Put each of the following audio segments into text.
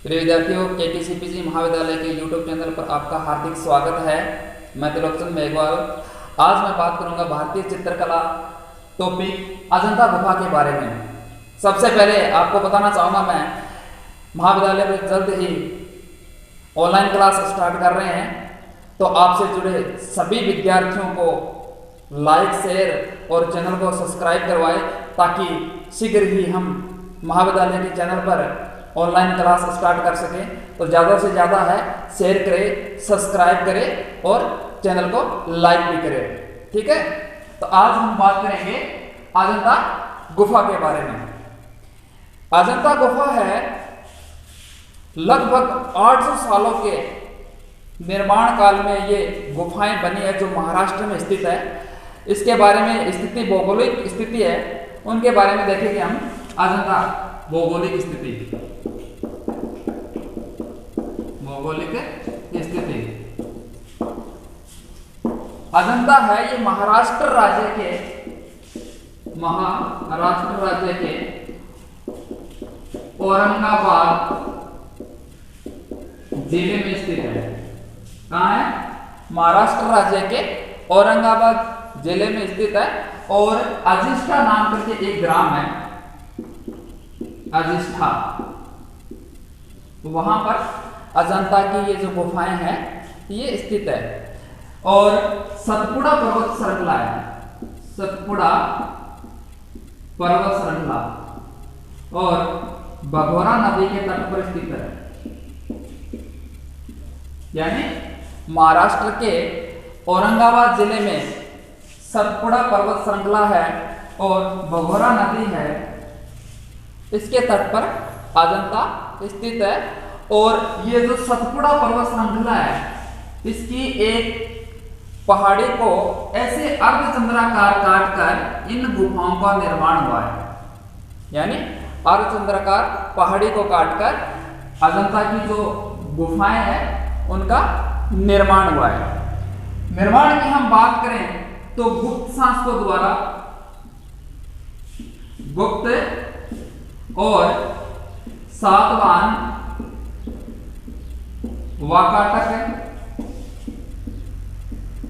प्रिय विद्यार्थियों, केटीसीपीजी महाविद्यालय के यूट्यूब चैनल पर आपका हार्दिक स्वागत है। मैं त्रिलोकचंद मेघवाल। आज मैं बात करूंगा भारतीय चित्रकला टॉपिक अजंता गुफा के बारे में। सबसे पहले आपको बताना चाहूँगा, मैं महाविद्यालय में जल्द ही ऑनलाइन क्लास स्टार्ट कर रहे हैं, तो आपसे जुड़े सभी विद्यार्थियों को लाइक, शेयर और चैनल को सब्सक्राइब करवाएं, ताकि शीघ्र ही हम महाविद्यालय के चैनल पर ऑनलाइन क्लास स्टार्ट कर सकें। तो ज़्यादा से ज़्यादा है शेयर करें, सब्सक्राइब करें और चैनल को लाइक भी करें। ठीक है, तो आज हम बात करेंगे अजंता गुफा के बारे में। अजंता गुफा है लगभग 800 सालों के निर्माण काल में ये गुफाएं बनी है, जो महाराष्ट्र में स्थित है। इसके बारे में स्थिति, भौगोलिक स्थिति है, उनके बारे में देखेंगे हम। अजंता भौगोलिक स्थिति, भौगोलिक स्थिति। अजंता है ये महाराष्ट्र राज्य के औरंगाबाद जिले में स्थित है। कहाँ है? महाराष्ट्र राज्य के औरंगाबाद जिले में स्थित है। और अजिष्ठा नाम करके एक ग्राम है, अजिष्ठा, वहां पर अजंता की ये जो गुफाएं हैं ये स्थित है। और सतपुड़ा पर्वत श्रृंखला है, सतपुड़ा पर्वत श्रृंखला, और भगोरा नदी के तट पर स्थित है। यानी महाराष्ट्र के औरंगाबाद जिले में सतपुड़ा पर्वत श्रृंखला है और भगोरा नदी है, इसके तट पर अजंता स्थित है। और ये जो सतपुड़ा पर्वत श्रृंखला है, इसकी एक पहाड़ी को ऐसे अर्धचंद्राकार काटकर इन गुफाओं का निर्माण हुआ है। यानी अर्धचंद्राकार पहाड़ी को काटकर अजंता की जो गुफाएं हैं उनका निर्माण हुआ है। निर्माण की हम बात करें तो गुप्त शासकों द्वारा, गुप्त और सातवाहन, वाकाटक,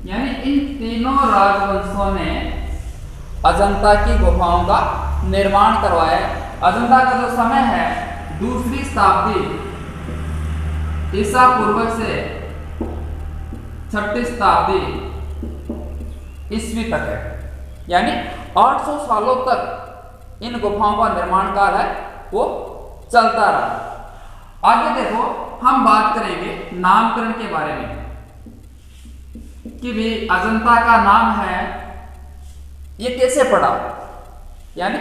यानी इन तीनों राजवंशों ने अजंता की गुफाओं का निर्माण करवाया। अजंता का जो समय है 2री शताब्दी ईसा पूर्व से 6ठी शताब्दी ईस्वी तक है। यानी 800 सालों तक इन गुफाओं का निर्माण काल है वो चलता रहा। आगे देखो, हम बात करेंगे नामकरण के बारे में कि भी अजंता का नाम है ये कैसे पड़ा। यानी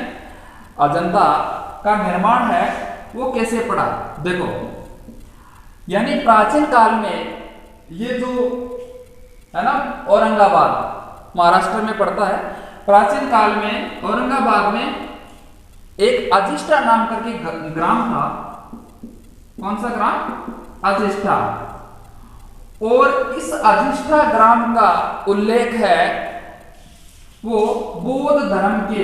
अजंता का निर्माण है वो कैसे पड़ा। देखो, यानी प्राचीन काल में ये जो है ना, औरंगाबाद महाराष्ट्र में पड़ता है। प्राचीन काल में औरंगाबाद में एक अजिष्ठा नाम करके ग्राम था। कौन सा ग्राम? अजिष्ठा। और इस अजिष्ठा ग्राम का उल्लेख है वो बौद्ध धर्म के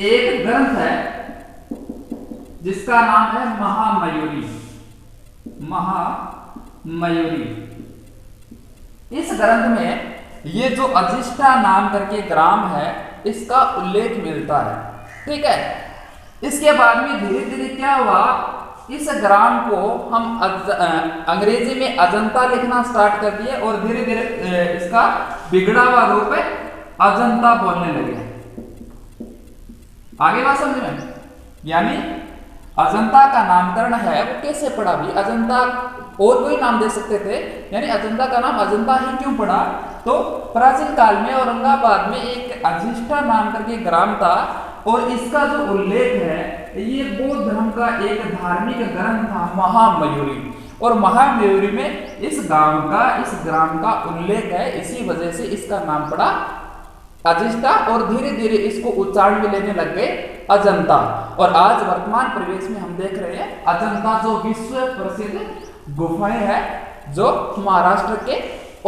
एक ग्रंथ है जिसका नाम है महामयूरी। इस ग्रंथ में ये जो अजिष्ठा नाम करके ग्राम है इसका उल्लेख मिलता है। ठीक है, इसके बाद में धीरे धीरे क्या हुआ, इस ग्राम को हम अंग्रेजी में अजंता लिखना स्टार्ट कर दिए और धीरे धीरे इसका बिगड़ा हुआ रूप अजंता बोलने लगे। आगे बात समझ में? यानी अजंता का नामकरण है वो कैसे पड़ा भी? अजंता और कोई नाम दे सकते थे, यानी अजंता का नाम अजंता ही क्यों पड़ा? तो प्राचीन काल में औरंगाबाद में एक अजिष्ठा नाम करके ग्राम था और इसका जो उल्लेख है ये बौद्ध धर्म का एक धार्मिक ग्रंथ था, महामयूरी। और महामयूरी में इस ग्राम का उल्लेख है, इसी वजह से इसका नाम पड़ा अजिष्ठा। और धीरे धीरे इसको उच्चारण में लेने लग गए अजंता। और आज वर्तमान परिवेश में हम देख रहे हैं अजंता जो विश्व प्रसिद्ध गुफाएं है जो महाराष्ट्र के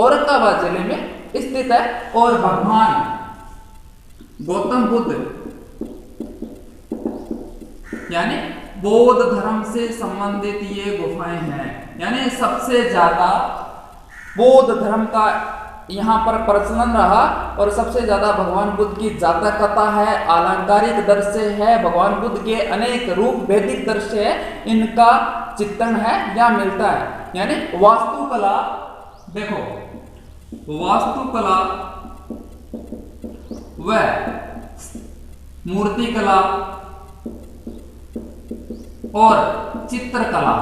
औरंगाबाद जिले में स्थित है। और भगवान गौतम बुद्ध यानी बौद्ध धर्म से संबंधित ये गुफाएं हैं। यानी सबसे ज्यादा बौद्ध धर्म का यहाँ पर प्रचलन रहा और सबसे ज्यादा भगवान बुद्ध की जातक कथा है, अलंकारिक दृश्य है, भगवान बुद्ध के अनेक रूप वैदिक दृश्य है, इनका चित्रण है या मिलता है। यानी वास्तुकला, देखो वास्तुकला व मूर्तिकला और चित्रकला,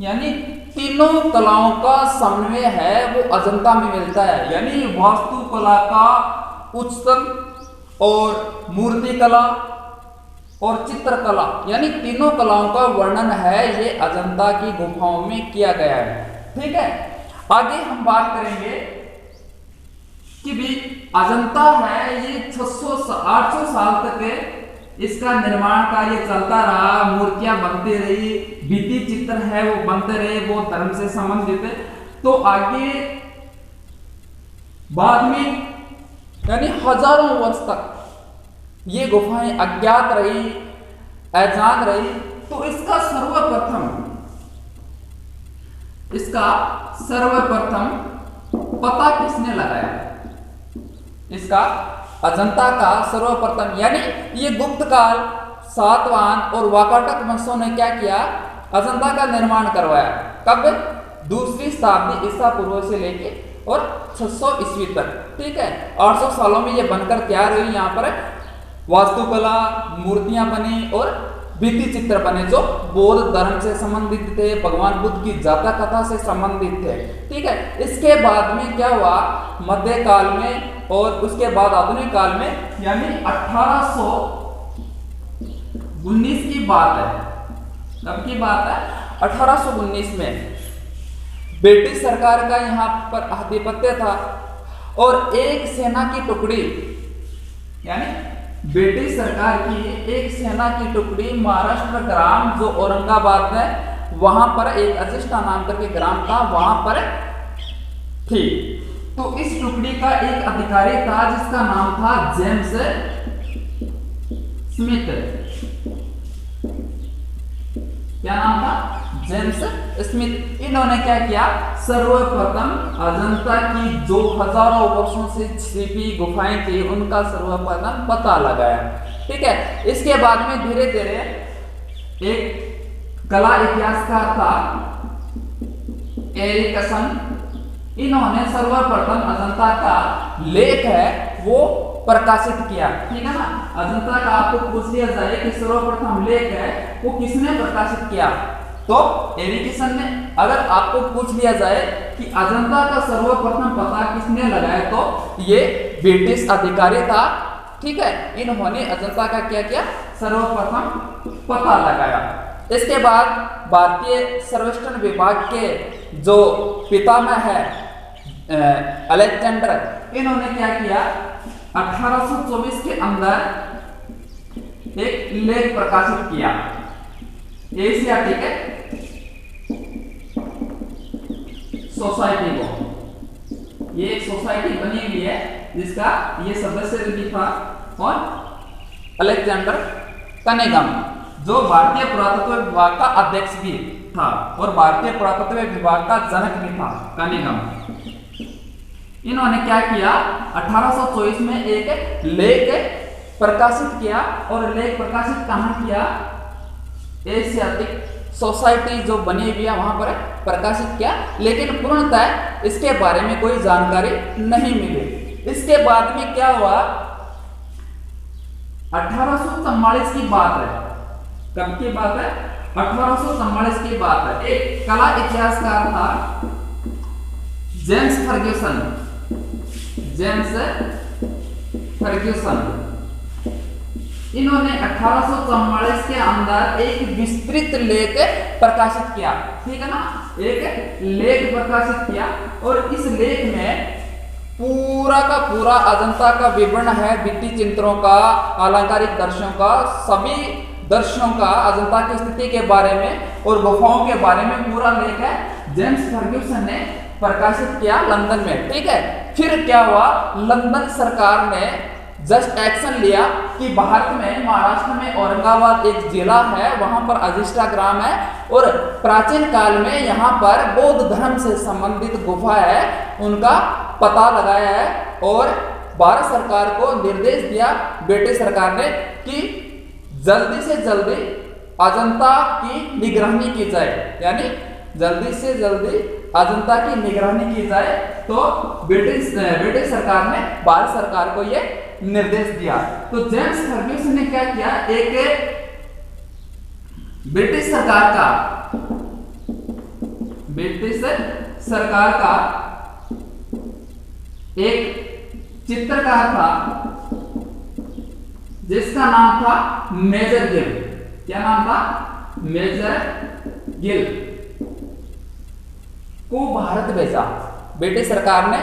यानी तीनों कलाओं का समन्वय है वो अजंता में मिलता है। यानी वास्तुकला का उच्चतम और मूर्तिकला और चित्रकला, यानी तीनों कलाओं का वर्णन है ये अजंता की गुफाओं में किया गया है। ठीक है, आगे हम बात करेंगे कि भी अजंता है ये 600-800 साल तक इसका निर्माण कार्य चलता रहा, मूर्तियां बनती रही, भित्ति चित्र है वो बनते रहे, वो धर्म से संबंधित है। तो आगे बाद में यानी हजारों वर्ष तक ये गुफाएं अज्ञात रही, अजान रही। तो इसका सर्वप्रथम पता किसने लगाया? इसका अजंता का सर्वप्रथम, यानी ये गुप्त काल सातवाहन और वाकाटक वंशों ने क्या किया? अजंता का निर्माण करवाया। कब? 2वीं शताब्दी ईसा पूर्व से लेके और 600 ईस्वी तक। ठीक है, 800 सालों में ये बनकर तैयार हुई। यहाँ पर वास्तुकला, मूर्तियां बनी और भित्ति चित्र बने जो बौद्ध धर्म से संबंधित थे, भगवान बुद्ध की जातक कथा से संबंधित थे। ठीक है, इसके बाद में क्या हुआ? मध्यकाल में और उसके बाद आधुनिक काल में, यानी 1819 की बात है। कब की बात है? 1819 में ब्रिटिश सरकार का यहाँ पर आधिपत्य था और एक सेना की टुकड़ी, यानी ब्रिटिश सरकार की एक सेना की टुकड़ी महाराष्ट्र ग्राम जो औरंगाबाद है वहां पर एक अजिष्ठा नाम करके ग्राम था, वहां पर थी। तो इस टुकड़ी का एक अधिकारी था जिसका नाम था जेम्स स्मिथ। क्या नाम था? James Smith. इन्होंने क्या किया? सर्वप्रथम अजंता की जो हजारों वर्षों से छिपी गुफाएं थी उनका सर्वप्रथम पता लगाया। ठीक है, इसके बाद में धीरे धीरे एक कला इतिहासकार था एरिकसन, इन्होंने सर्वप्रथम अजंता का लेख है वो प्रकाशित किया। ठीक है ना, अजंता का आपको पूछ लिया जाए कि सर्वप्रथम लेख है वो किसने प्रकाशित किया, तो एरिकसन ने। अगर आपको पूछ लिया जाए कि अजंता का सर्वप्रथम पता किसने लगाया, तो ये ब्रिटिश अधिकारी था। ठीक है, इन्होंने अजंता का क्या किया? सर्वप्रथम पता लगाया। इसके बाद भारतीय सर्वेक्षण विभाग के जो पितामह है अलेक्जेंडर, इन्होंने क्या किया? 1824 के अंदर एक लेख प्रकाशित किया एशियाटिक सोसाइटी को। ये एक सोसाइटी बनी हुई है जिसका ये सदस्य भी था और अलेक्जेंडर कनिंघम जो भारतीय पुरातत्व विभाग का अध्यक्ष भी था और भारतीय पुरातत्व विभाग का जनक भी था कनिंघम। इन्होंने क्या किया? 1824 में एक लेख प्रकाशित किया और लेख प्रकाशित कहाँ किया? एशियाटिक सोसाइटी जो बनी हुई है वहां पर प्रकाशित किया, लेकिन पूर्णतः इसके बारे में कोई जानकारी नहीं मिली। इसके बाद में क्या हुआ? 1844 की बात है। कब की बात है? 1844 की बात है। एक कला इतिहासकार था जेम्स फर्ग्यूसन। इन्होंने 1844 के अंदर एक विस्तृत लेख प्रकाशित किया। ठीक है ना, एक लेख प्रकाशित किया और इस लेख में पूरा का पूरा अजंता का विवरण है, भित्ति चित्रों का, अलंकारिक दृश्यों का, सभी दृश्यों का, अजंता की स्थिति के बारे में और गुफाओं के बारे में पूरा लेख है जेम्स फर्ग्यूसन ने प्रकाशित किया लंदन में। ठीक है, फिर क्या हुआ? लंदन सरकार ने जस्ट एक्शन लिया कि भारत में महाराष्ट्र में औरंगाबाद एक जिला है, वहां पर अजिष्ठा ग्राम है और प्राचीन काल में यहाँ पर बौद्ध धर्म से संबंधित गुफा है, उनका पता लगाया है और भारत सरकार को निर्देश दिया ब्रिटिश सरकार ने कि जल्दी से जल्दी अजंता की निगरानी की जाए, यानी जल्दी से जल्दी अजंता की निगरानी की जाए। तो ब्रिटिश सरकार ने भारत सरकार को यह निर्देश दिया। तो जेम्स फर्ग्यूसन ने क्या किया, एक ब्रिटिश सरकार का एक चित्रकार था जिसका नाम था मेजर गिल। क्या नाम था? मेजर गिल को भारत भेजा। ब्रिटिश सरकार ने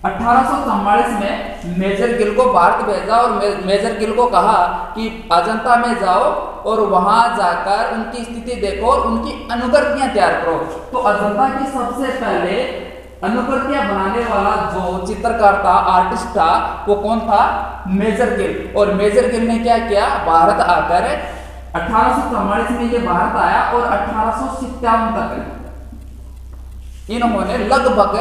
1844 में मेजर गिल को भारत भेजा और मेजर गिल को कहा कि अजंता में जाओ और वहां जाकर उनकी स्थिति देखो और उनकी अनुकृतियां तैयार करो। तो अजंता की सबसे पहले अनुकृतियां बनाने वाला जो चित्रकार था, आर्टिस्ट था, वो कौन था? मेजर गिल। और मेजर गिल ने क्या किया, भारत आकर 1844 में ये भारत आया और 1857 तक इन्होंने लगभग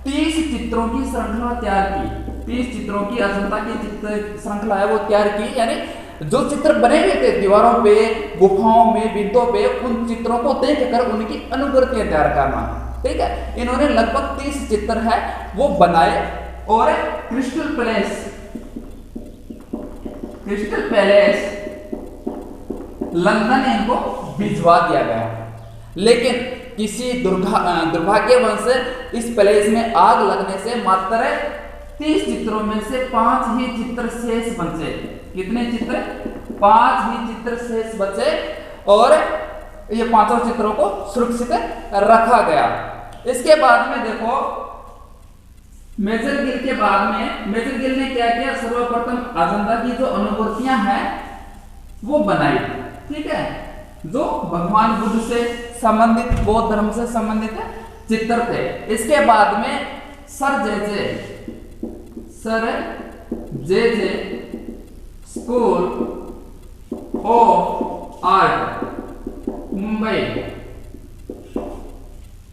30 चित्रों की श्रृंखला तैयार की। 30 चित्रों की अजंता की चित्र श्रृंखला है वो तैयार की, यानी जो चित्र बने हुए थे दीवारों पे, गुफाओं में, भित्तों पे, उन चित्रों को देखकर उनकी अनुकृतियां तैयार करना। ठीक है, इन्होंने लगभग 30 चित्र है वो बनाए और क्रिस्टल पैलेस लंदन इनको भिजवा दिया गया। लेकिन किसी दुर्भाग्यवश इस पैलेस में आग लगने से मात्र 30 चित्रों में से 5 ही चित्र शेष बचे। कितने चित्र? 5 ही चित्र शेष बचे और ये 5 चित्रों को सुरक्षित रखा गया। इसके बाद में देखो मेजर गिल के बाद में मेजर गिल ने क्या किया, सर्वप्रथम अजंता की जो अनुकृतियां हैं वो बनाई। ठीक है, जो भगवान बुद्ध से संबंधित, बौद्ध धर्म से संबंधित चित्र थे। इसके बाद में sir J J school of art Mumbai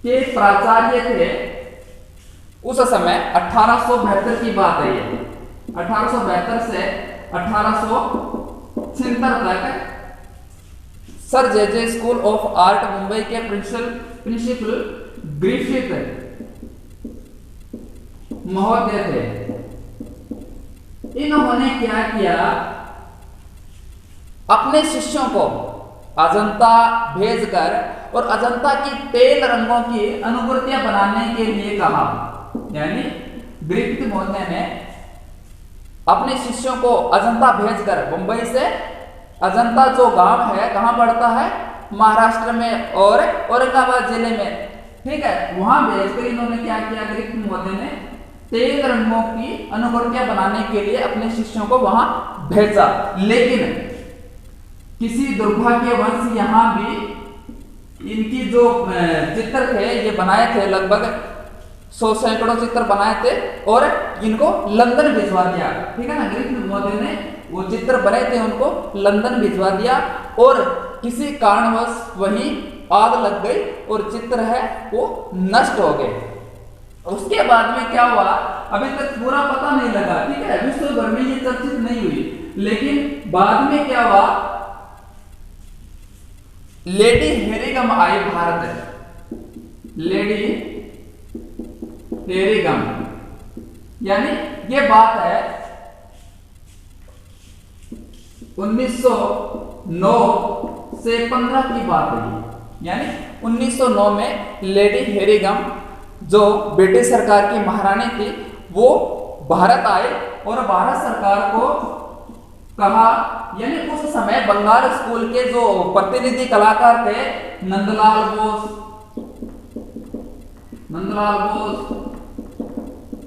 के प्राचार्य थे। उस समय 1872 की बात है ये, 1872 से 1876 तक sir J school of art Mumbai के प्रिंसिपल ग्रिफिथ महोदय थे। इन्होंने क्या किया, अपने शिष्यों को अजंता भेजकर और अजंता की तेल रंगों की अनुकृतियां बनाने के लिए कहा। यानी ग्रिफिथ महोदय ने अपने शिष्यों को अजंता भेजकर, मुंबई से अजंता जो गांव है कहां पड़ता है? महाराष्ट्र में और औरंगाबाद जिले में। ठीक है, वहां भेजकर इन्होंने क्या किया, ग्रिफिथ महोदय ने तेल रंगों की अनुकृतियां बनाने के लिए अपने शिष्यों को वहां भेजा। लेकिन किसी दुर्भाग्यवश यहां भी इनकी जो चित्र थे ये बनाए थे, लगभग 100 सैकड़ों चित्र बनाए थे और इनको लंदन भिजवा दिया। ठीक है ना, ग्रिफिथ महोदय ने वो चित्र बने थे उनको लंदन भिजवा दिया और किसी कारणवश वहीं आग लग गई और चित्र है वो नष्ट हो गए। उसके बाद में क्या हुआ अभी तक पूरा पता नहीं लगा। ठीक है, विश्व भर में ये चर्चित नहीं हुई, लेकिन बाद में क्या हुआ, लेडी हेरिगम आई भारत। लेडी हेरिगम, यानी ये बात है 1909 से 15 की बात है। यानी 1909 में लेडी हेरिगम जो ब्रिटिश सरकार की महारानी थी वो भारत आए और भारत सरकार को कहा, यानी उस समय बंगाल स्कूल के जो प्रतिनिधि कलाकार थे नंदलाल बोस,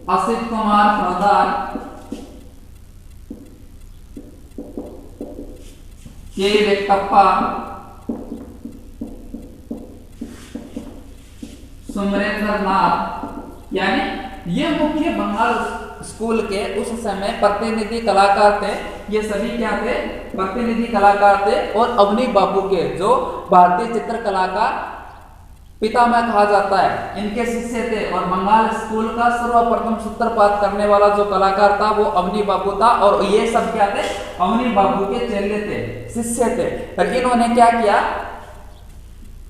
असित कुमार हरदार, के वेंकटप्पा, सुमरेंद्र नाथ, यानी ये मुख्य बंगाल स्कूल के उस समय प्रतिनिधि कलाकार थे। ये सभी क्या थे? प्रतिनिधि कलाकार थे। और अवनी बापू के, जो भारतीय चित्रकला का पितामह कहा जाता है, इनके शिष्य थे। और बंगाल स्कूल का सर्वप्रथम सूत्रपात करने वाला जो कलाकार था वो अवनी बापू था। और ये सब क्या थे? अवनी बापू के चेले थे, शिष्य थे। और इन्होंने क्या किया?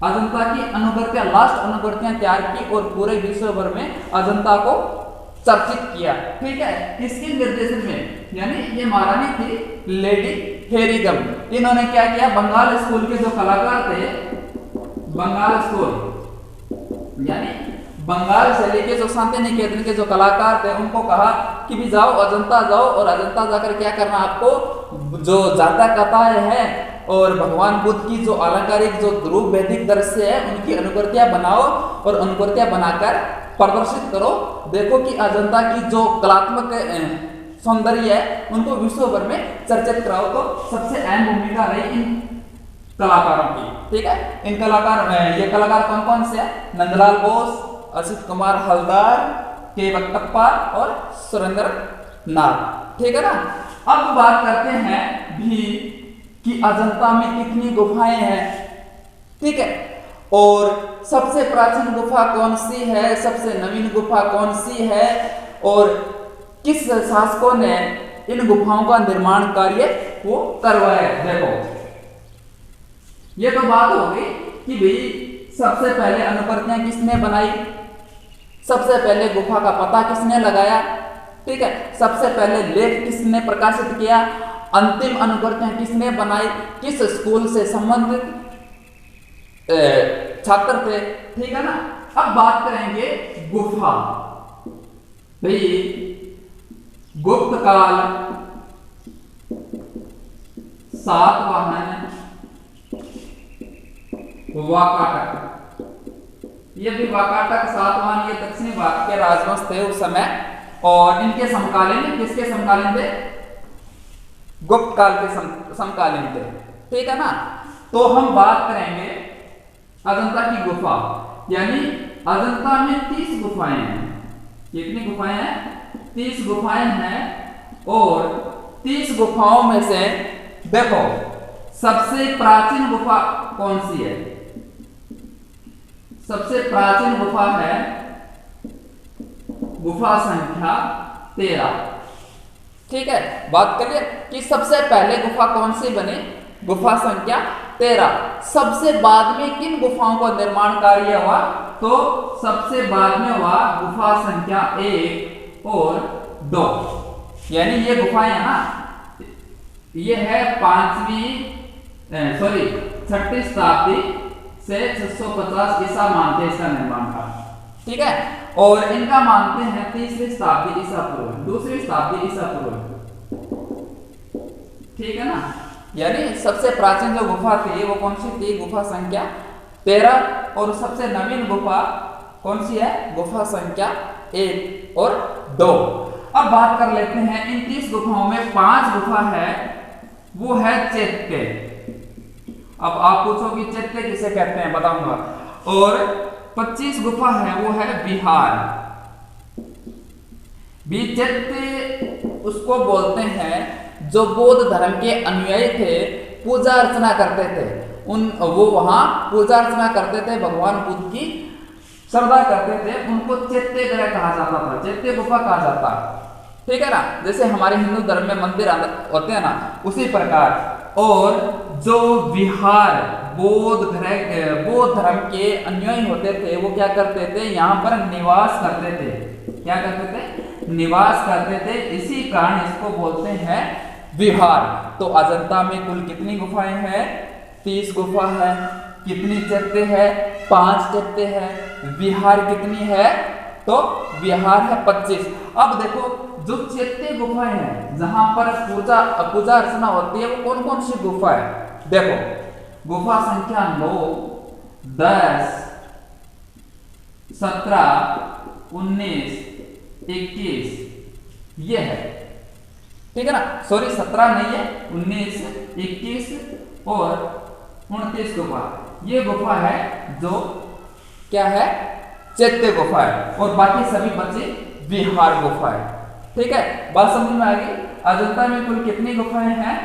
अजंता की अनुकृतियां, लास्ट अनुकृतियां तैयार की और पूरे विश्व भर में अजंता को चर्चित किया। ठीक है, किसके निर्देशन में? यानी ये महारानी थी लेडी हेरिगम। इन्होंने क्या किया? बंगाल स्कूल के जो कलाकार थे, बंगाल स्कूल यानी बंगाल से लेके जो शांति निकेतन के जो कलाकार थे, उनको कहा कि भी जाओ अजंता जाओ, और अजंता जाकर क्या करना, आपको जो जाता कथाएं हैं और भगवान बुद्ध की जो अलंकारिक जो रूप वैदिक दृश्य है उनकी अनुकृतियां बनाओ और अनुकृतियां बनाकर प्रदर्शित करो। देखो कि अजंता की जो कलात्मक सौंदर्य है उनको विश्व भर में चर्चित कराओ। तो सबसे अहम भूमिका रही इन कलाकारों की। ठीक है, इन कलाकार, ये कलाकार कौन कौन से हैं? नंदलाल बोस, असित कुमार हलदार, के वक्तप्पा और सुरेंद्र नाथ। ठीक है ना। अब बात करते हैं भी कि अजंता में कितनी गुफाएं हैं। ठीक है, और सबसे प्राचीन गुफा कौन सी है, सबसे नवीन गुफा कौन सी है, और किस शासकों ने इन गुफाओं का निर्माण कार्य वो करवाया। देखो, ये तो बात हो गई कि भाई सबसे पहले अनुकृतियां किसने बनाई, सबसे पहले गुफा का पता किसने लगाया। ठीक है, सबसे पहले लेख किसने प्रकाशित किया, अंतिम अनुकृतियां किसने बनाई, किस स्कूल से संबंधित छात्र थे। ठीक है ना। अब बात करेंगे गुफा। भाई गुप्त काल, सातवाहन, वाकाटक, ये भी वाकाटक सातवाहन, ये दक्षिणी भारत के राजवंश थे उस समय। और इनके समकालीन, किसके समकालीन थे? गुप्त काल के समकालीन थे। ठीक है ना। तो हम बात करेंगे अजंता की गुफा। यानी अजंता में 30 गुफाएं हैं। कितनी गुफाएं हैं? 30 गुफाएं हैं। और 30 गुफाओं में से देखो सबसे प्राचीन गुफा कौन सी है? सबसे प्राचीन गुफा है गुफा संख्या 13। ठीक है, बात करिए कि सबसे पहले गुफा कौन सी बनी? गुफा संख्या 13। सबसे बाद में किन गुफाओं का निर्माण कार्य हुआ? तो सबसे बाद में हुआ गुफा संख्या 1 और 2। यानी ये गुफाएं है ना, ये है 6वीं शताब्दी से 650 ईसा मानते हैं इसका निर्माण का। ठीक है, और इनका मानते हैं 3वीं शताब्दी ईसा पूर्व, 2वीं शताब्दी ईसा पूर्व। ठीक है ना। यानी सबसे प्राचीन जो गुफा थी वो कौन सी थी? गुफा संख्या 13। और सबसे नवीन गुफा कौन सी है? गुफा संख्या 1 और 2। अब बात कर लेते हैं इन 30 गुफाओं में 5 गुफा है, वो है चैत्य। अब आप पूछो कि चैत्य किसे कहते हैं, बताऊंगा। और 25 गुफा है, वो है बिहार। चैत्य उसको बोलते हैं जो बौद्ध धर्म के अनुयायी थे, पूजा अर्चना करते थे। वो वहां पूजा अर्चना करते थे, भगवान बुद्ध की श्रद्धा करते थे। उनको चैत्य ग्रह कहा जाता था, चैत्य गुफा कहा जाता। ठीक है ना। जैसे हमारे हिंदू धर्म में मंदिर होते हैं ना, उसी प्रकार। और जो बिहार बौद्ध धर्म के अनुयायी होते थे, वो क्या करते थे? यहाँ पर निवास करते थे। क्या करते थे? निवास करते थे। इसी कारण इसको बोलते हैं बिहार। तो अजंता में कुल कितनी गुफाएं हैं? 30 गुफा है। कितनी चैत्य है? 5 चैत्य है। बिहार कितनी है? तो बिहार है 25। अब देखो जो चैत्य गुफाएं हैं जहां पर पूजा अर्चना होती है, वो कौन कौन सी गुफा है? देखो गुफा संख्या 9, 10, 17, 19, 21 ये है। ठीक है ना। सॉरी 17 नहीं है, 19, 21 और 29 गुफा। ये गुफा है जो क्या है? चैत्य गुफा है। और बाकी सभी बचे बिहार गुफा है। ठीक है, बात समझ में आ गई। अजंता में कुल कितनी गुफाएं हैं?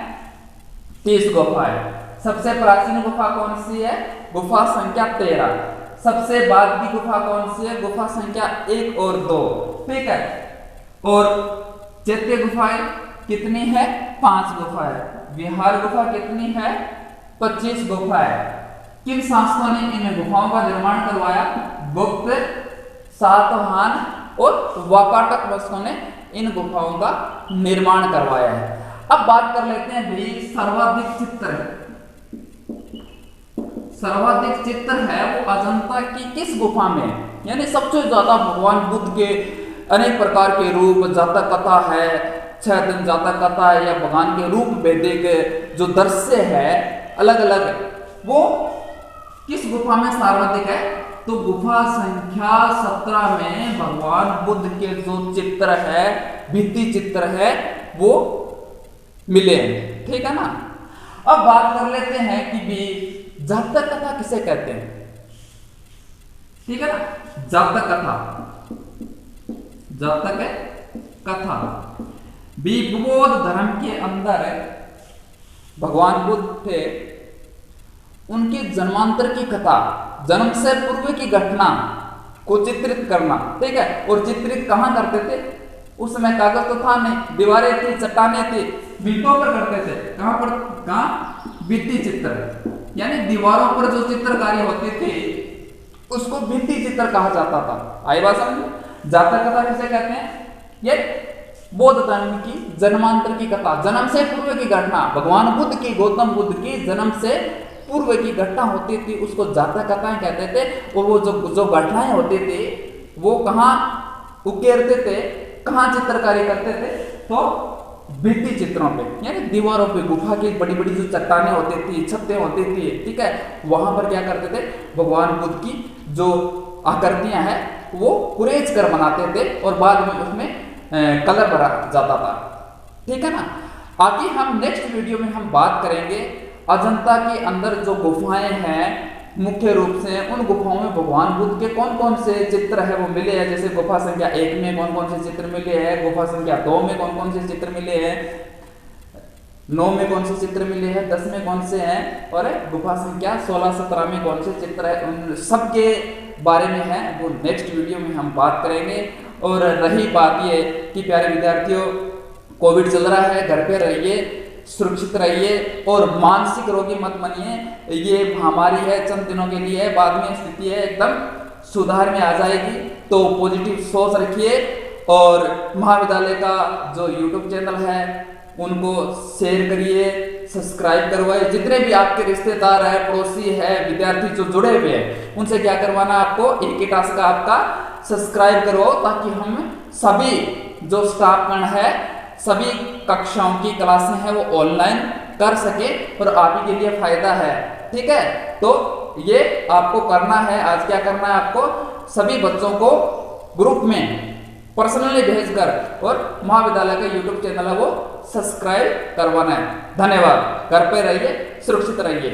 30 गुफाएं। सबसे प्राचीन गुफा कौन सी है? गुफा संख्या 13। सबसे बाद की गुफा कौन सी है? गुफा संख्या 1 और 2। ठीक है, और चैत्य गुफाएं कितनी है? 5 गुफाएं। विहार गुफा कितनी है? 25 गुफाएं। किन शासकों ने इन गुफाओं का निर्माण करवाया? गुप्त, सातवाहन और वाकाटक वंशों ने इन गुफाओं का निर्माण करवाया है। अब बात कर लेते हैं भाई सर्वाधिक चित्र। सर्वाधिक चित्र है वो अजंता की किस गुफा में? यानी सबसे ज्यादा भगवान बुद्ध के अनेक प्रकार के रूप, जातक कथा है, 6 दिन जातक कथा है, या भगवान के रूप वैदिक जो दृश्य है अलग अलग, वो किस गुफा में सर्वाधिक है? तो गुफा संख्या 17 में भगवान बुद्ध के जो चित्र है, भित्ति चित्र है, वो मिले हैं। ठीक है ना। अब बात कर लेते हैं कि भी जातक कथा किसे कहते हैं? ठीक है ना, जातक कथा, जातक कथा भी बौद्ध धर्म के अंदर भगवान बुद्ध थे, उनके जन्मांतर की कथा, जन्म से पूर्व की घटना को चित्रित करना। ठीक है, और चित्रित कहां करते थे? उस समय कागज तो था नहीं, दीवारें थी, चट्टाने थी, भित्तों पर करते थे। कहां पर? कहां? भित्ति चित्र, यानी दीवारों पर जो चित्रकारी होती थी उसको भित्ति चित्र कहा जाता था। आई बात समझ? जातक कथा किसे कहते हैं? ये बौद्ध धर्म की जन्मांतर की कथा, जन्म से पूर्व की घटना, भगवान बुद्ध की, गौतम बुद्ध की जन्म से पूर्व की घटना होती थी, उसको जातक कथाएं कहते थे। और वो जो घटनाएं होती थी वो कहाँ उकेरते थे, कहाँ चित्रकारी करते थे? तो भित्ति चित्रों पे, यानी दीवारों पे, गुफा की बड़ी बड़ी जो चट्टानें होती थी, छतें होती थी, ठीक है, वहां पर क्या करते थे? भगवान बुद्ध की जो आकृतियां हैं वो कुरेज कर बनाते थे और बाद में उसमें कलर भरा जाता था। ठीक है ना। आगे हम नेक्स्ट वीडियो में हम बात करेंगे अजंता के अंदर जो गुफाएं हैं मुख्य रूप से, उन गुफाओं में भगवान बुद्ध के कौन कौन से चित्र है वो मिले हैं। जैसे गुफा संख्या 1 में कौन कौन से चित्र मिले हैं, गुफा संख्या 2 में कौन कौन से चित्र मिले हैं, 9 में कौन से चित्र मिले हैं, 10 में कौन से हैं, और गुफा संख्या 16-17 में कौन से चित्र है, उन सब के बारे में है वो नेक्स्ट वीडियो में हम बात करेंगे। और रही बात ये कि प्यारे विद्यार्थियों, कोविड चल रहा है, घर पे रहिए, सुरक्षित रहिए और मानसिक रोगी मत बनिए। ये महामारी है, चंद दिनों के लिए है, बाद में स्थिति है एकदम सुधार में आ जाएगी। तो पॉजिटिव सोच रखिए और महाविद्यालय का जो यूट्यूब चैनल है उनको शेयर करिए, सब्सक्राइब करवाइए। जितने भी आपके रिश्तेदार है, पड़ोसी है, विद्यार्थी जो जुड़े हुए हैं, उनसे क्या करवाना आपको, एक ही टास्क का आपका सब्सक्राइब करो, ताकि हम सभी जो स्टाफगण है, सभी कक्षाओं की क्लासें हैं वो ऑनलाइन कर सके और आप ही के लिए फायदा है। ठीक है, तो ये आपको करना है। आज क्या करना है आपको? सभी बच्चों को ग्रुप में पर्सनली भेजकर और महाविद्यालय का यूट्यूब चैनल है वो सब्सक्राइब करवाना है। धन्यवाद। घर पे रहिए, सुरक्षित रहिए।